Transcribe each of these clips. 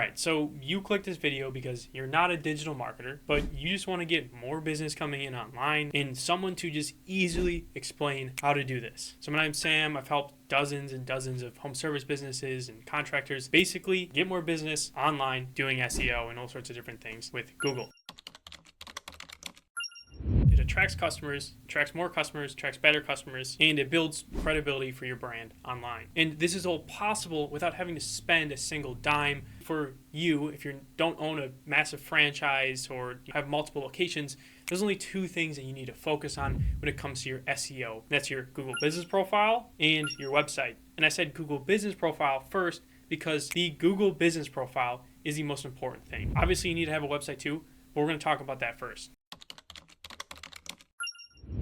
right, so you clicked this video because you're not a digital marketer, but you just want to get more business coming in online and someone to just easily explain how to do this. So my name's Sam. I've helped dozens and dozens of home service businesses and contractors basically get more business online doing SEO and all sorts of different things with Google. It attracts customers, attracts more customers, attracts better customers, and it builds credibility for your brand online. And this is all possible without having to spend a single dime. For you, if you don't own a massive franchise or you have multiple locations, there's only two things that you need to focus on when it comes to your SEO. That's your Google Business Profile and your website. And I said Google Business Profile first because the Google Business Profile is the most important thing. Obviously, you need to have a website too, but we're going to talk about that first.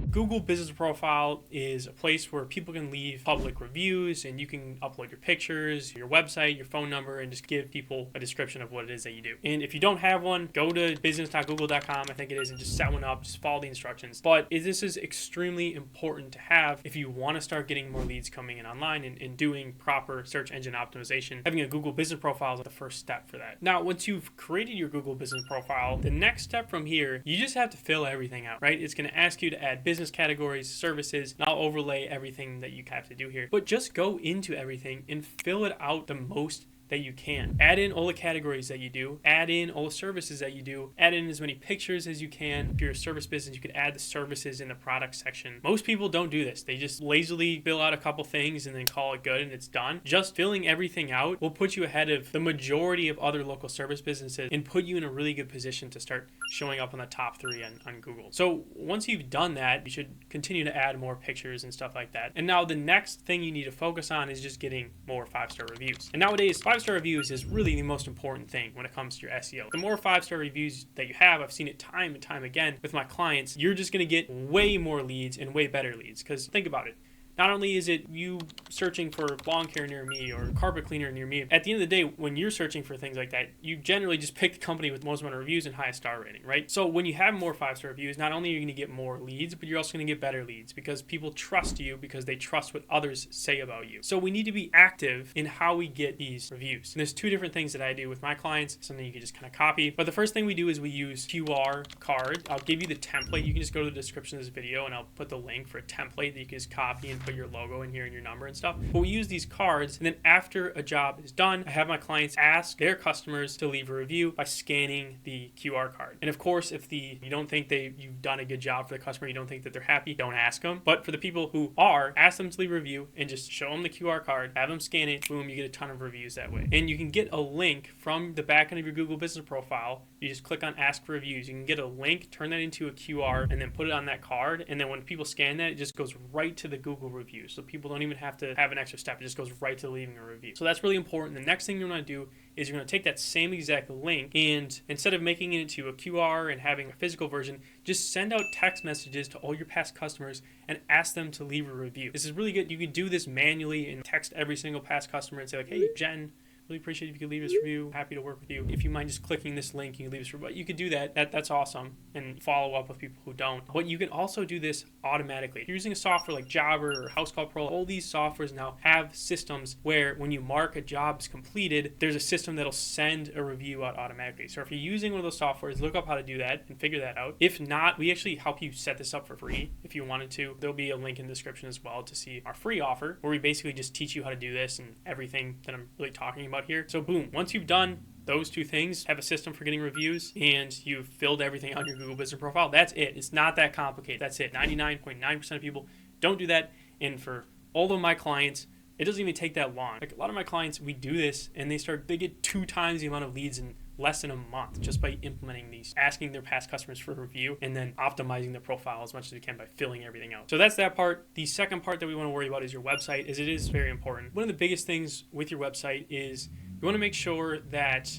Google Business Profile is a place where people can leave public reviews and you can upload your pictures, your website, your phone number, and just give people a description of what it is that you do. And if you don't have one, go to business.google.com, I think it is, and just set one up, just follow the instructions. But this is extremely important to have if you want to start getting more leads coming in online and doing proper search engine optimization. Having a Google Business Profile is the first step for that. Now, once you've created your Google Business Profile, the next step from here, you just have to fill everything out, right? It's going to ask you to add business categories, services, and I'll overlay everything that you have to do here. But just go into everything and fill it out the most that you can. Add in all the categories that you do, add in all the services that you do, add in as many pictures as you can. If you're a service business, you could add the services in the product section. Most people don't do this. They just lazily fill out a couple things and then call it good and it's done. Just filling everything out will put you ahead of the majority of other local service businesses and put you in a really good position to start showing up on the top 3 on Google. So once you've done that, you should continue to add more pictures and stuff like that. And now the next thing you need to focus on is just getting more 5-star reviews. And nowadays, 5-star reviews is really the most important thing when it comes to your SEO. The more 5-star reviews that you have, I've seen it time and time again with my clients, you're just going to get way more leads and way better leads. Because think about it. Not only is it you searching for lawn care near me or carpet cleaner near me, at the end of the day, when you're searching for things like that, you generally just pick the company with most amount of reviews and highest star rating, right? So when you have more 5-star reviews, not only are you going to get more leads, but you're also going to get better leads because people trust you because they trust what others say about you. So we need to be active in how we get these reviews. And there's 2 different things that I do with my clients, something you can just kind of copy. But the first thing we do is we use QR card. I'll give you the template. You can just go to the description of this video and I'll put the link for a template that you can just copy and put your logo in here and your number and stuff. But we use these cards, and then after a job is done, I have my clients ask their customers to leave a review by scanning the QR card. And of course, if you don't think you've done a good job for the customer, you don't think that they're happy, don't ask them. But for the people who are, ask them to leave a review and just show them the QR card, have them scan it, boom, you get a ton of reviews that way. And you can get a link from the back end of your Google Business Profile. You just click on ask for reviews. You can get a link, turn that into a QR, and then put it on that card. And then when people scan that, it just goes right to the Google review. So people don't even have to have an extra step. It just goes right to leaving a review. So that's really important. The next thing you want to do is you're going to take that same exact link and instead of making it into a QR and having a physical version, just send out text messages to all your past customers and ask them to leave a review. This is really good. You can do this manually and text every single past customer and say like, hey, Jen, really appreciate if you could leave this review. Happy to work with you. If you mind just clicking this link, you can leave this review. You could do that. That's awesome. And follow up with people who don't. But you can also do this automatically. If you're using a software like Jobber or House Call Pro, all these softwares now have systems where when you mark a job as completed, there's a system that'll send a review out automatically. So if you're using one of those softwares, look up how to do that and figure that out. If not, we actually help you set this up for free if you wanted to. There'll be a link in the description as well to see our free offer where we basically just teach you how to do this and everything that I'm really talking about here. So boom, once you've done those 2 things, have a system for getting reviews, and you've filled everything on your Google Business Profile, that's it. It's not that complicated. That's it. 99.9% of people don't do that. And for all of my clients, it doesn't even take that long. Like a lot of my clients, we do this and they get 2 times the amount of leads in less than a month just by implementing these, asking their past customers for a review and then optimizing the profile as much as we can by filling everything out. So that's that part. The second part that we want to worry about is your website, as it is very important. One of the biggest things with your website is you want to make sure that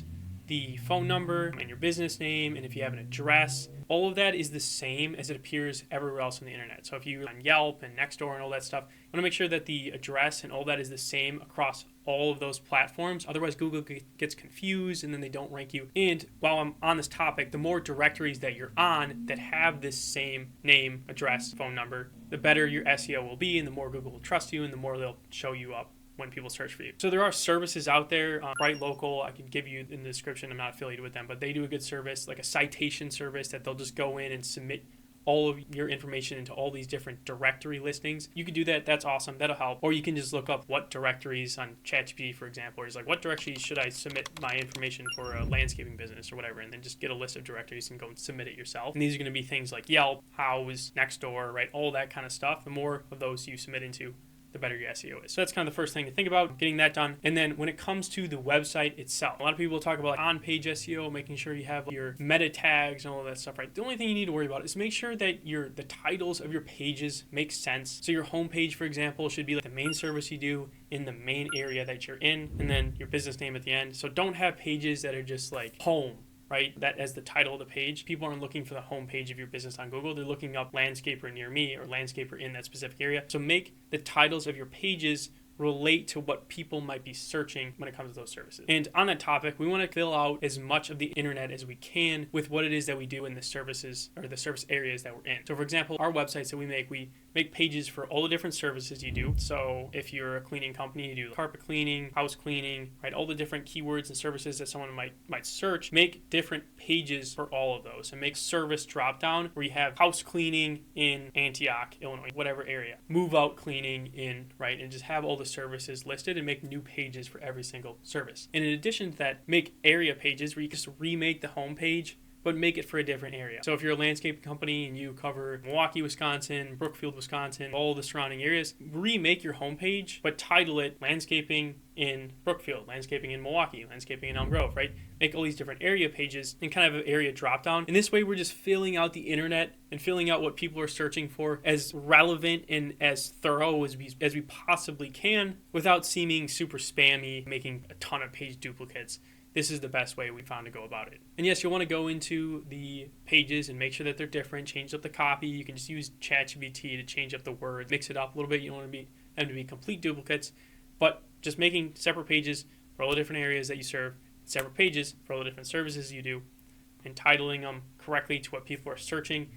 the phone number and your business name, and if you have an address, all of that is the same as it appears everywhere else on the internet. So if you're on Yelp and Nextdoor and all that stuff, you want to make sure that the address and all that is the same across all of those platforms. Otherwise, Google gets confused and then they don't rank you. And while I'm on this topic, the more directories that you're on that have this same name, address, phone number, the better your SEO will be and the more Google will trust you and the more they'll show you up when people search for you. So there are services out there, Bright Local, I can give you in the description. I'm not affiliated with them, but they do a good service, like a citation service that they'll just go in and submit all of your information into all these different directory listings. You can do that. That's awesome. That'll help. Or you can just look up what directories on ChatGPT, for example, or it's like, what directory should I submit my information for a landscaping business or whatever, and then just get a list of directories and go and submit it yourself. And these are going to be things like Yelp, House, Nextdoor, right? All that kind of stuff. The more of those you submit into, the better your SEO is. So that's kind of the first thing to think about, getting that done. And then when it comes to the website itself, a lot of people talk about like on-page SEO, making sure you have your meta tags and all of that stuff, right? The only thing you need to worry about is make sure that the titles of your pages make sense. So your homepage, for example, should be like the main service you do in the main area that you're in, and then your business name at the end. So don't have pages that are just like home, right? That as the title of the page. People aren't looking for the home page of your business on Google. They're looking up landscaper near me or landscaper in that specific area. So make the titles of your pages relate to what people might be searching when it comes to those services. And on that topic, we want to fill out as much of the internet as we can with what it is that we do in the services or the service areas that we're in. So for example, our websites that we make pages for all the different services you do. So if you're a cleaning company, you do carpet cleaning, house cleaning, right? All the different keywords and services that someone might search, make different pages for all of those and make service drop down where you have house cleaning in Antioch, Illinois, whatever area, move out cleaning in, right? And just have all the services listed and make new pages for every single service. And in addition to that, make area pages where you just remake the home page but make it for a different area. So if you're a landscape company and you cover Milwaukee, Wisconsin, Brookfield, Wisconsin, all the surrounding areas, remake your homepage, but title it Landscaping in Brookfield, Landscaping in Milwaukee, Landscaping in Elm Grove, right? Make all these different area pages and kind of an area drop down. And this way we're just filling out the internet and filling out what people are searching for as relevant and as thorough as we possibly can without seeming super spammy, making a ton of page duplicates. This is the best way we found to go about it. And yes, you'll want to go into the pages and make sure that they're different, change up the copy. You can just use ChatGPT to change up the words, mix it up a little bit. You don't want them to be complete duplicates, but just making separate pages for all the different areas that you serve, separate pages for all the different services you do, and titling them correctly to what people are searching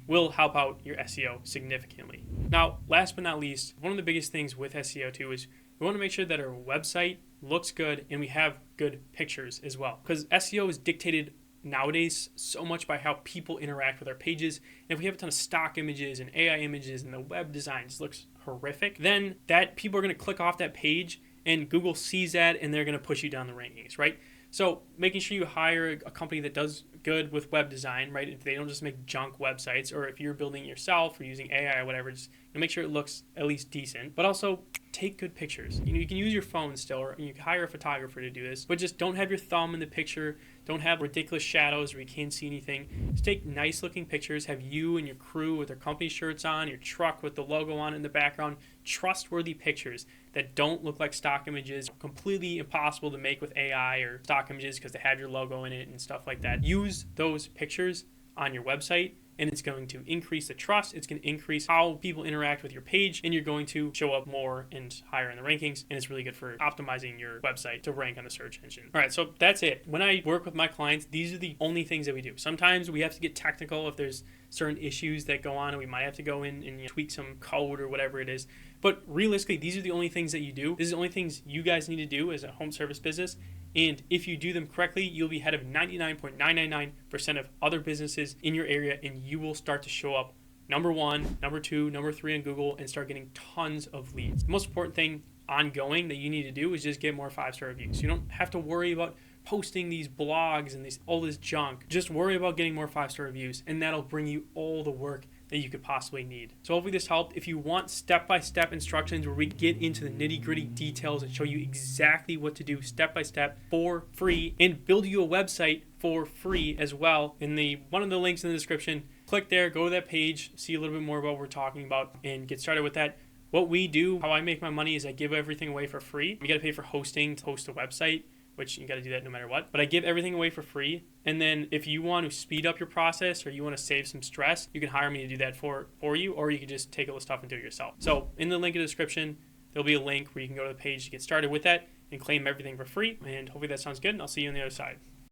will help out your SEO significantly. Now, last but not least, one of the biggest things with SEO too is we want to make sure that our website looks good and we have good pictures as well. Because SEO is dictated nowadays so much by how people interact with our pages. And if we have a ton of stock images and AI images and the web design just looks horrific, then that people are going to click off that page and Google sees that and they're going to push you down the rankings, right? So making sure you hire a company that does good with web design, right? If they don't just make junk websites, or if you're building it yourself or using AI or whatever, just make sure it looks at least decent. But also take good pictures. You can use your phone still, or you can hire a photographer to do this, but just don't have your thumb in the picture. Don't have ridiculous shadows where you can't see anything. Just take nice looking pictures. Have you and your crew with their company shirts on, your truck with the logo on in the background. Trustworthy pictures that don't look like stock images, completely impossible to make with AI or stock images because they have your logo in it and stuff like that. Use those pictures on your website, and it's going to increase the trust. It's going to increase how people interact with your page, and you're going to show up more and higher in the rankings, and it's really good for optimizing your website to rank on the search engine. All right, so that's it. When I work with my clients, these are the only things that we do. Sometimes we have to get technical if there's certain issues that go on, and we might have to go in and tweak some code or whatever it is. But realistically, these are the only things that you do. This is the only things you guys need to do as a home service business. And if you do them correctly, you'll be ahead of 99.999% of other businesses in your area, and you will start to show up number 1, number 2, number 3 on Google and start getting tons of leads. The most important thing ongoing that you need to do is just get more 5-star reviews. You don't have to worry about posting these blogs and all this junk. Just worry about getting more 5-star reviews, and that'll bring you all the work that you could possibly need. So hopefully this helped. If you want step-by-step instructions where we get into the nitty-gritty details and show you exactly what to do step-by-step for free and build you a website for free as well, in one of the links in the description, click there, go to that page, see a little bit more about what we're talking about, and get started with that. What we do, how I make my money, is I give everything away for free. You got to pay for hosting to host a website, which you got to do that no matter what. But I give everything away for free. And then if you want to speed up your process or you want to save some stress, you can hire me to do that for you, or you can just take all the stuff and do it yourself. So in the link in the description, there'll be a link where you can go to the page to get started with that and claim everything for free. And hopefully that sounds good, and I'll see you on the other side.